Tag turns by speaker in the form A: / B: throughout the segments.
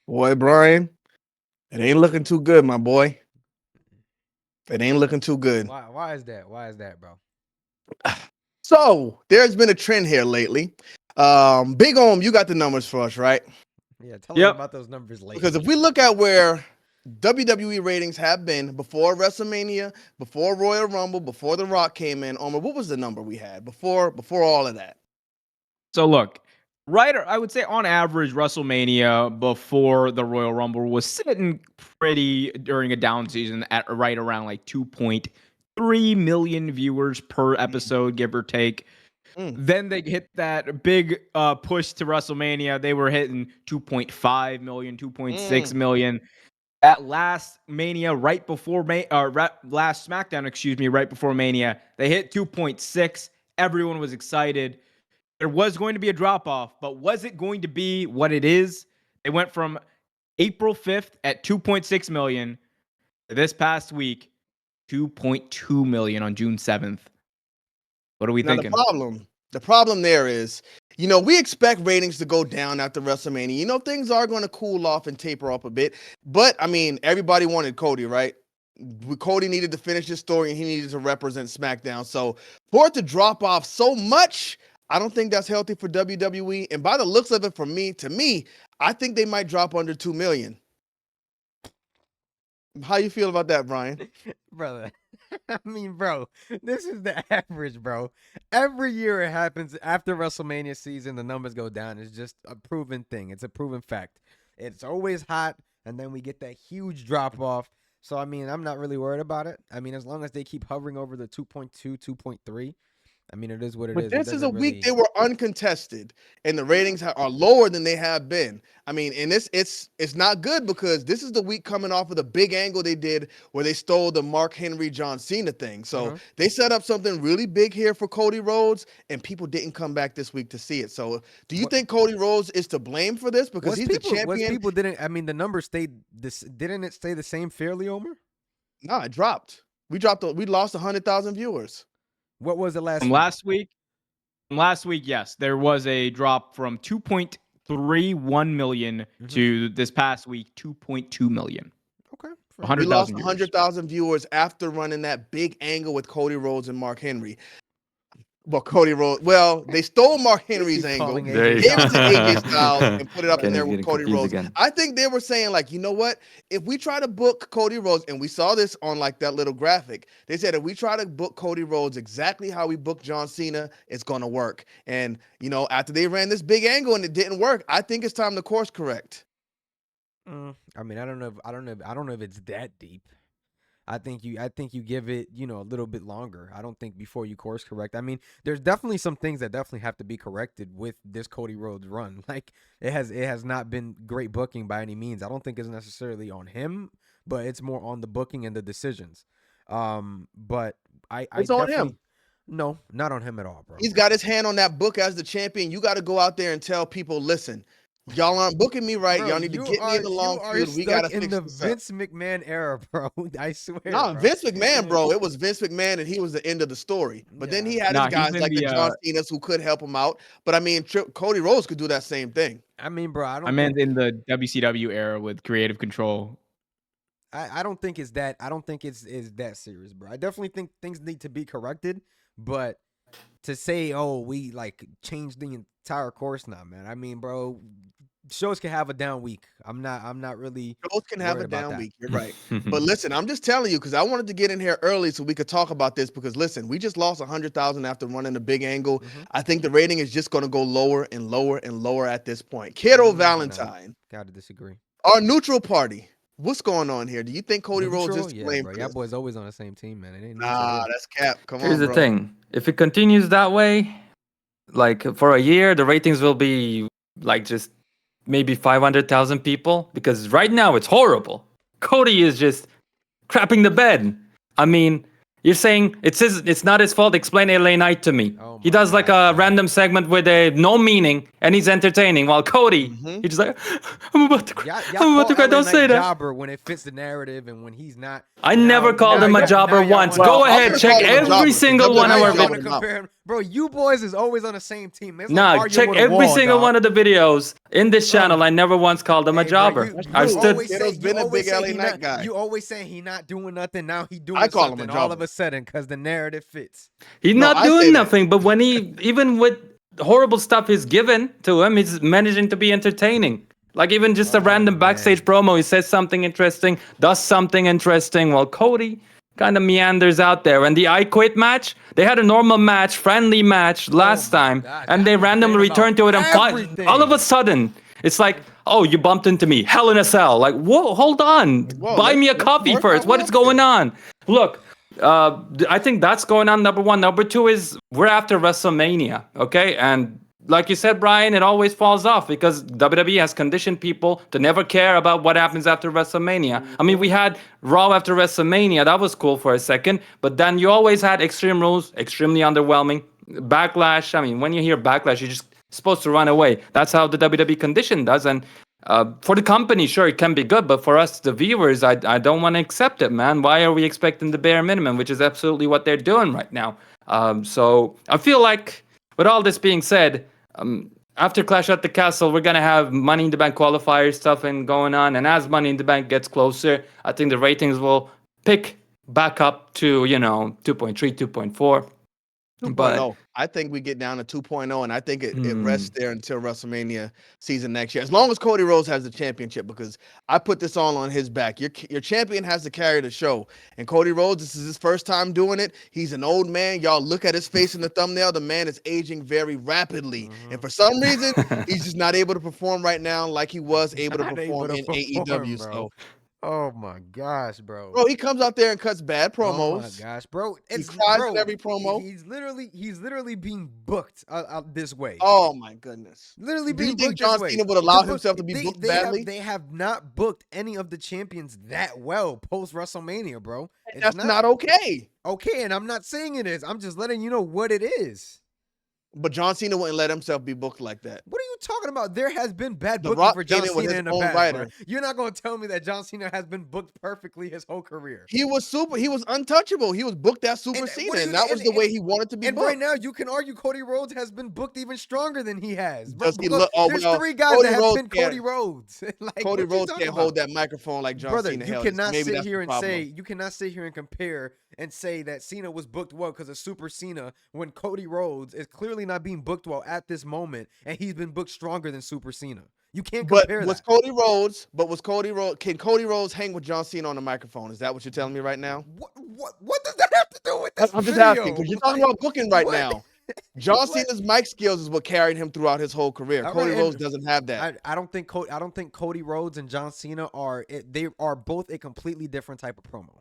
A: Boy, Brian, it ain't looking too good, my boy. It ain't looking too good.
B: Why is that? Why is that, bro?
A: So there's been a trend here lately. Big Om, you got the numbers for us, right?
B: Yeah, tell us
C: Yep.
B: about those numbers
A: Because if
B: lately.
A: we look at where WWE ratings have been before WrestleMania, before Royal Rumble, before The Rock came in, Omar, what was the number we had before all of that?
C: So look, I would say on average, WrestleMania before the Royal Rumble was sitting pretty during a down season at right around like 2.3 million viewers per episode, give or take.
A: Mm.
C: Then they hit that big push to WrestleMania. They were hitting 2.5 million, 2.6 million. At last Mania, right before last SmackDown, excuse me, right before Mania, they hit 2.6. Everyone was excited. There was going to be a drop off, but was it going to be what it is? They went from April 5th at 2.6 million to this past week, 2.2 million on June 7th. What are we
A: Now
C: thinking?
A: the problem there is, we expect ratings to go down after WrestleMania. Things are going to cool off and taper up a bit. But I mean, everybody wanted Cody, right? Cody needed to finish his story and he needed to represent SmackDown. So for it to drop off so much, I don't think that's healthy for WWE. And by the looks of it, to me, I think they might drop under 2 million. How you feel about that, Brian?
B: Brother. I mean, bro, this is the average, bro. Every year it happens after WrestleMania season, the numbers go down. It's just a proven thing. It's a proven fact. It's always hot, and then we get that huge drop off. So, I mean, I'm not really worried about it. I mean, as long as they keep hovering over the 2.2, 2.3, I mean, it is what it
A: But
B: is. It
A: this is a
B: doesn't
A: week
B: really.
A: they were uncontested, and the ratings are lower than they have been. I mean, and it's not good because this is the week coming off of the big angle they did where they stole the Mark Henry John Cena thing. So they set up something really big here for Cody Rhodes, and people didn't come back this week to see it. So do you
B: What
A: think Cody Rhodes is to blame for this because he's the champion?
B: people didn't. I mean, the numbers stayed this. Didn't it stay the same fairly, Omer?
A: No, it dropped. We lost 100,000 viewers.
B: What was it last
C: From
B: week?
C: last week, yes, there was a drop from 2.31 million to this past week, 2.2 million.
B: Okay.
A: We lost
C: 100,000 viewers.
A: 100,000 viewers after running that big angle with Cody Rhodes and Mark Henry. Well, Cody Rhodes. Well, they stole Mark Henry's angle,
B: calling
A: gave
B: AJ
A: it to AJ
B: Styles.
A: Styles, and put it up in
D: Kenny's
A: there with
D: getting
A: Cody
D: confused
A: Rhodes.
D: again.
A: I think they were saying, like, you know what? If we try to book Cody Rhodes, and we saw this on like that little graphic, they said if we try to book Cody Rhodes exactly how we booked John Cena, it's gonna work. And after they ran this big angle and it didn't work, I think it's time to course correct.
B: I mean, I don't know if it's that deep. I think you give it, a little bit longer. I don't think before you course correct. I mean, there's definitely some things that definitely have to be corrected with this Cody Rhodes run. Like it has not been great booking by any means. I don't think it's necessarily on him, but it's more on the booking and the decisions. But I
A: It's on
B: definitely
A: him.
B: no, not on him at all, bro.
A: He's got his hand on that book as the champion. You got to go out there and tell people, listen, y'all aren't booking me right.
B: Bro,
A: Y'all need to get me in the long feud. We got to
B: stuck in
A: fix
B: the
A: this up.
B: Vince McMahon era, bro. I swear.
A: No,
B: bro.
A: Vince McMahon, bro. It was Vince McMahon, and he was the end of the story. But then he had his
C: Nah, he's
A: guys
C: in
A: like the
C: the
A: John Cena's who could help him out. But I mean, Cody Rhodes could do that same thing.
B: I mean, bro, I
C: I
B: don't
C: meant
B: think
C: in the WCW era with creative control.
B: I don't think it's that. I don't think it's that serious, bro. I definitely think things need to be corrected, but to say, oh, we like changed the entire course, nah, man. I mean, bro, shows can have a down week. I'm not really
A: Shows can have
B: worried
A: a
B: about
A: down
B: that.
A: week. You're right. But listen, I'm just telling you because I wanted to get in here early so we could talk about this because listen, we just lost 100,000 after running a big angle. I think the rating is just going to go lower and lower and lower at this point. Kiddo Valentine,
B: Gotta disagree.
A: our neutral party. What's going on here? Do you think Cody Rhodes is to
B: Yeah,
A: blame
B: bro.
A: for
B: Y'all
A: this?
B: boys always on the same team, man. It ain't neutral
A: Nah,
B: here.
A: that's cap. Come
D: Here's
A: on,
D: the
A: bro.
D: thing. If it continues that way, like for a year, the ratings will be like just maybe 500,000 people because right now it's horrible. Cody is just crapping the bed. I mean, you're saying it's not his fault. Explain LA Knight to me. He does like a random segment with no meaning, and he's entertaining. While Cody, he's just like, I'm about to cry. I'm about to cry. Don't say that.
B: Jobber when it fits the narrative and when he's not.
D: I never called him a jobber once. Go ahead, check every single one of our videos.
B: Bro, you boys is always on the same team. It's
D: nah,
B: like
D: check every single one of the videos in this channel. I never once called him a jobber. I've stood.
A: Been a big LA Knight guy.
B: You always saying he not doing nothing. Now he doing
A: I call
B: something
A: him a jobber.
B: all of a sudden because the narrative fits.
D: He's not doing nothing. But when he, even with horrible stuff he's given to him, he's managing to be entertaining. Like even just a random backstage promo, he says something interesting, does something interesting. While Cody kind of meanders out there. And the I Quit match, they had a normal match, friendly match last time, and they randomly returned to it. And all of a sudden, it's like, oh, you bumped into me, Hell in a Cell. Like, whoa, hold on, buy me a coffee first. What is going on? Look, I think that's going on. Number one. Number two is we're after WrestleMania, okay? And like you said, Brian, it always falls off because WWE has conditioned people to never care about what happens after WrestleMania. I mean, we had Raw after WrestleMania. That was cool for a second. But then you always had Extreme Rules, extremely underwhelming. Backlash, I mean, when you hear Backlash, you're just supposed to run away. That's how the WWE condition does. And for the company, sure, it can be good. But for us, the viewers, I don't want to accept it, man. Why are we expecting the bare minimum, which is absolutely what they're doing right now? So I feel like, with all this being said, after Clash at the Castle, we're going to have Money in the Bank qualifier stuff going on. And as Money in the Bank gets closer, I think the ratings will pick back up to, 2.3, 2.4. But
A: I think we get down to 2.0, and I think it rests there until WrestleMania season next year. As long as Cody Rhodes has the championship, because I put this all on his back. Your champion has to carry the show. And Cody Rhodes, this is his first time doing it. He's an old man. Y'all look at his face in the thumbnail. The man is aging very rapidly. And for some reason, he's just not able to perform right now like he was able to perform in AEW.
B: Bro. Oh my gosh, bro!
A: Bro, he comes out there and cuts bad promos.
B: Oh my gosh, bro!
A: He cries in every promo.
B: He's literally being booked this way.
A: Oh my goodness!
B: Literally
A: being
B: booked
A: John Cena would allow himself to be booked badly?
B: They have not booked any of the champions that well post WrestleMania, bro.
A: That's not okay.
B: Okay, and I'm not saying it is. I'm just letting you know what it is.
A: But John Cena wouldn't let himself be booked like that.
B: What are you talking about? There has been bad booking for John Cena in the past. Bro. You're not going to tell me that John Cena has been booked perfectly his whole career.
A: He was untouchable. He was booked as Super Cena, and that was the way he wanted to be booked.
B: And right now, you can argue Cody Rhodes has been booked even stronger than he has.
A: There's three
B: guys that have been Cody Rhodes.
A: Cody Rhodes can't hold that microphone like John Cena held.
B: You cannot sit here and say, you cannot sit here and compare and say that Cena was booked well because of Super Cena when Cody Rhodes is clearly not being booked well at this moment, and he's been booked stronger than Super Cena. You can't compare that. Can Cody Rhodes hang with John Cena on the microphone? Is that what you're telling me right now? What does that have to do with this?
A: I'm just asking because you're talking about booking right now. John Cena's mic skills is what carried him throughout his whole career. Cody Rhodes doesn't have that.
B: I don't think Cody Rhodes and John Cena they are both a completely different type of promo.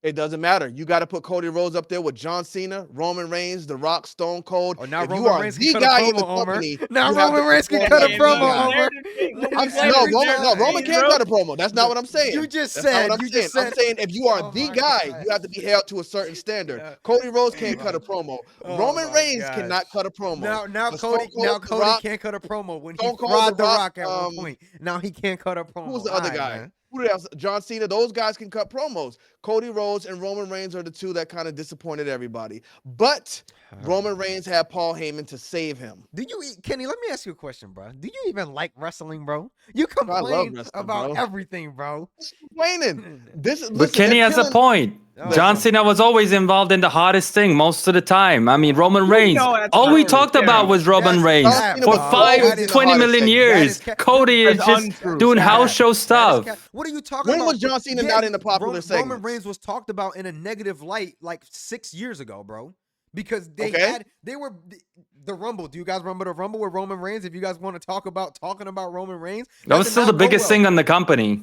A: It doesn't matter. You got to put Cody Rhodes up there with John Cena, Roman Reigns, The Rock, Stone Cold.
B: Oh, now
A: if
B: Roman
A: you are
B: Reigns
A: the guy in the company,
B: now Roman Reigns can cut a promo, Homer.
A: Roman can't cut a promo. That's not what I'm saying.
B: You just said.
A: I'm saying if you are the guy, you have to be held to a certain standard. Cody Rhodes can't cut a promo. Roman Reigns cannot cut a promo.
B: Now Cody can't cut a promo when he fried The Rock at one point. Now he can't cut a promo.
A: Who's the other guy? Man. Who else? John Cena. Those guys can cut promos. Cody Rhodes and Roman Reigns are the two that kind of disappointed everybody. But Roman Reigns had Paul Heyman to save him.
B: Kenny, let me ask you a question, bro. Do you even like wrestling, bro? You complain about everything, bro.
A: Complaining.
D: But Kenny has a point. John Cena was always involved in the hottest thing most of the time. I mean, Roman Reigns. All we talked about was Roman Reigns for 20 million years. Cody is just doing house show stuff.
B: What are you talking about?
A: When was John Cena not in the popular segment?
B: Roman Reigns was talked about in a negative light like 6 years ago, bro. Because they were the Rumble. Do you guys remember the Rumble with Roman Reigns? If you guys want to talking about Roman Reigns,
D: that was still the biggest thing on the company.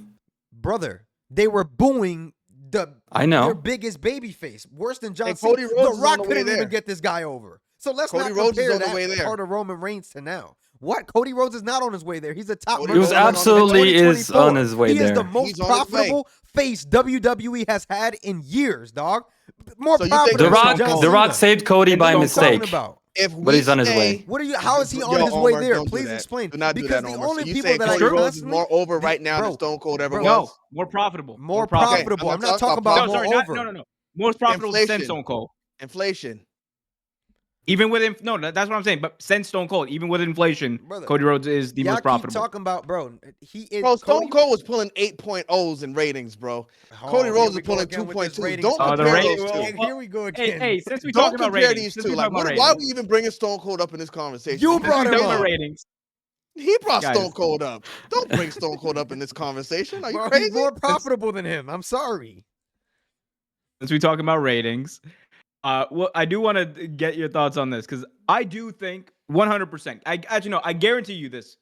B: Brother, they were booing their biggest baby face, worse than John Cena. The Rock couldn't even get this guy over. So let's not compare that part of Roman Reigns to now. What? Cody Rhodes is not on his way there. He's a top.
D: He was absolutely is on his way there.
B: He is the most profitable face WWE has had in years, dog. More profitable.
D: The Rock saved Cody by mistake.
A: If we
D: But he's on his
A: say-
D: way.
B: What are you? How is he on
A: Yo,
B: his way
A: Omar,
B: there?
A: don't do
B: Please
A: that.
B: explain.
A: Do not do
B: Because
A: that,
B: the
A: Omar.
B: only
A: So you
B: people
A: saying
B: that I
A: Cody Rhodes is
B: constantly
A: more over
B: the-
A: right now
B: bro,
A: than Stone Cold ever
B: bro,
C: No,
A: was?
C: more profitable.
B: more
A: profitable.
B: profitable.
A: I'm
B: I'm
A: not
B: not talking
A: talking
B: about
C: No,
B: more
C: sorry,
B: over.
C: no. Most profitable since
A: Inflation.
C: Stone Cold.
A: Inflation.
C: Even with that's what I'm saying. But since Stone Cold, even with inflation,
B: Brother,
C: Cody Rhodes is the
B: Y'all
C: most
B: keep
C: profitable.
B: talking about, bro. He is.
A: Bro, Stone
B: Cody,
A: Cold was pulling 8.0s in ratings, bro. Cody
B: here
A: Rhodes
B: we
A: is
B: go
A: pulling
B: again with this
A: 2.2s.
B: ratings
A: Don't
B: stuff.
C: the
A: compare
C: rating-
A: those two.
C: well,
B: Here we go again.
C: Hey, since we talk
A: Don't
C: about
A: compare
C: ratings,
A: these
C: since
A: two.
C: we
A: Like,
C: talk about
A: why are we
C: ratings,
A: even bringing Stone Cold up in this conversation?
B: You
A: Because
B: brought
C: since we
B: him
C: talk about
B: up.
C: ratings.
A: He brought
C: Guys.
A: Stone Cold up. Don't bring Stone Cold up in this conversation. Are you
B: Bro,
A: crazy?
B: he's more profitable than him. I'm sorry.
C: Since we talk about ratings, well, I do want to get your thoughts on this because I do think 100%. I guarantee you this: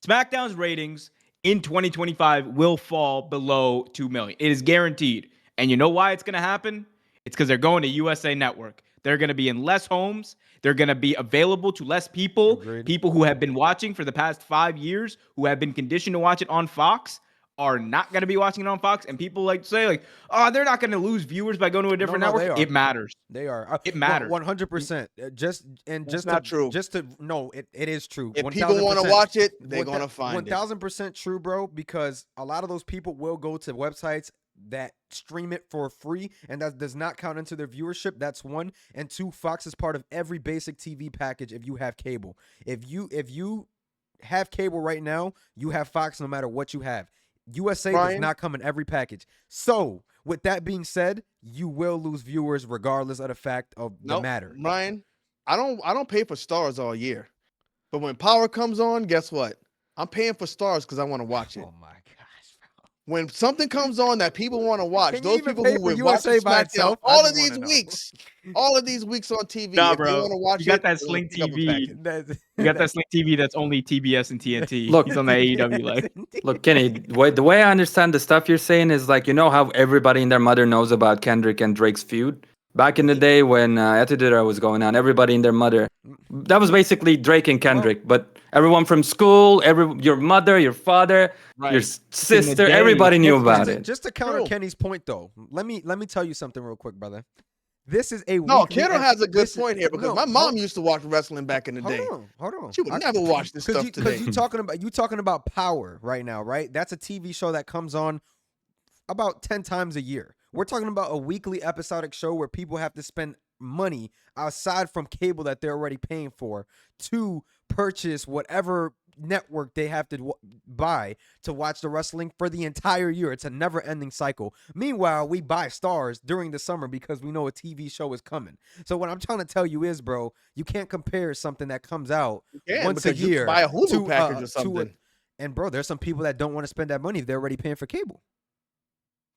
C: SmackDown's ratings in 2025 will fall below 2 million. It is guaranteed. And you know why it's going to happen? It's because they're going to USA Network. They're going to be in less homes. They're going to be available to less people.
B: Agreed.
C: People who have been watching for the past 5 years, who have been conditioned to watch it on Fox, are not going to be watching it on Fox. And people like to say, like, oh, they're not going to lose viewers by going to a different
B: No, they
C: network.
B: are.
C: It matters.
B: They are.
C: It matters.
B: 100%.
A: That's not true.
B: It is true.
A: If people want to
B: 1000%.
A: watch it, they're going to find it.
B: 1000% true, bro, because a lot of those people will go to websites that stream it for free, and that does not count into their viewership. That's one. And two, Fox is part of every basic TV package if you have cable. If you have cable right now, you have Fox no matter what you have. USA does
A: Brian?
B: not come in every package. So, with that being said, you will lose viewers regardless of the fact of the
A: Nope.
B: matter.
A: Ryan, I don't pay for stars all year. But when Power comes on, guess what? I'm paying for stars because I want to watch it.
B: Oh my gosh, bro.
A: When something comes on that people want to watch,
B: Can you
A: those
B: even
A: people
B: pay
A: who
B: for
A: were
B: USA
A: watching
B: by
A: SmackDown
B: itself? I
A: all
B: just
A: of these
B: wanna know.
A: weeks, on TV,
C: Nah,
A: if they
C: bro.
A: want to watch
C: You got
A: it,
C: that
A: they're gonna
C: Sling
A: pick up a
C: TV.
A: package.
C: You got that Sling TV that's only TBS and TNT.
D: Look-
C: He's on the AEW life.
D: Look, Kenny, the way I understand the stuff you're saying is like, you know how everybody and their mother knows about Kendrick and Drake's feud? Back in the day when Attitude Era was going on, everybody and their mother. That was basically Drake and Kendrick, but everyone from school, your mother, your father, your
A: Right.
D: sister,
C: day,
D: everybody knew
C: it's
D: about
B: just,
D: it.
B: just to counter
A: True.
B: Kenny's point, though, let me tell you something real quick, brother. This is a
A: No,
B: weekly
A: Kittle has a good
B: listen,
A: point here because
B: no,
A: my mom used to watch wrestling back in the day.
B: Hold on.
A: She would never watch this stuff today.
B: Because you talking about Power right now, right? That's a TV show that comes on about 10 times a year. We're talking about a weekly episodic show where people have to spend money aside from cable that they're already paying for to purchase whatever network they have to buy to watch the wrestling for the entire year. It's a never-ending cycle. Meanwhile, we buy stars during the summer because we know a TV show is coming. So what I'm trying to tell you is, bro, you can't compare something that comes out
A: Yeah,
B: once a
A: because you
B: year
A: can buy a Hulu
B: to,
A: package or
B: to
A: something.
B: and bro, there's some people that don't want to spend that money if they're already paying for cable.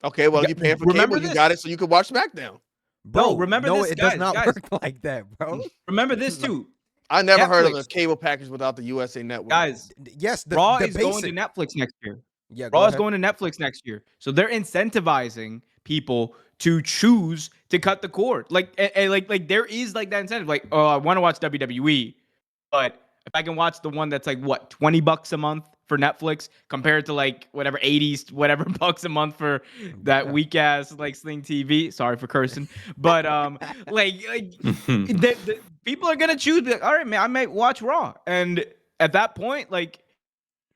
A: Okay, well,
C: Yeah,
A: you paying for
C: remember
A: cable, you
C: this.
A: got it, so you can watch SmackDown.
B: Bro,
C: remember
B: no,
C: this,
B: it does
C: guys,
B: not
C: guys.
B: work like that, bro.
C: Remember this too,
A: I never heard of a
C: Netflix.
A: cable package without the USA Network.
C: guys.
B: Yes, the
C: Raw
B: the
C: is
B: basic.
C: going to Netflix next year.
B: Yeah, go
C: Raw is
B: ahead.
C: going to Netflix next year. So they're incentivizing people to choose to cut the cord. Like there is like that incentive. Like, oh, I want to watch WWE, but if I can watch the one that's like what, $20 a month for Netflix compared to like whatever 80s whatever bucks a month for that
B: Yeah.
C: weak ass like Sling TV. Sorry for cursing, but the people are gonna choose. Like, all right, man, I might watch Raw, and at that point, like,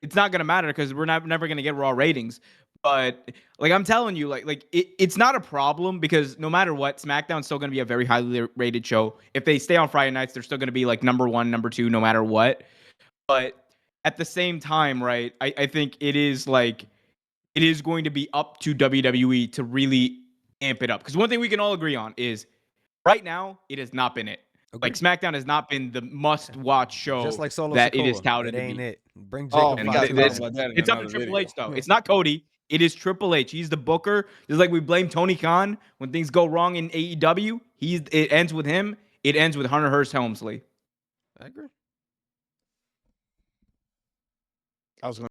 C: it's not gonna matter because we're never gonna get Raw ratings. But like I'm telling you, it's not a problem because no matter what, SmackDown's still gonna be a very highly rated show. If they stay on Friday nights, they're still gonna be like number 1, number 2, no matter what. But at the same time, right, I think it is going to be up to WWE to really amp it up. Because one thing we can all agree on is right now it has not been it. Like SmackDown has not been the must-watch show
B: Just like Solo
C: that
B: Sikoa.
C: it is touted
B: It
C: to
B: ain't
C: be.
B: it. Bring
A: Oh,
B: Jacob
A: we
C: And
A: gotta
B: Fatu
A: talk
B: on.
A: about that in
C: it's up to
A: another
C: Triple
A: video.
C: H though. It's not Cody. It is Triple H. He's the booker. Just like we blame Tony Khan when things go wrong in AEW. It ends with him. It ends with Hunter Hearst Helmsley.
B: I agree.
A: I was gonna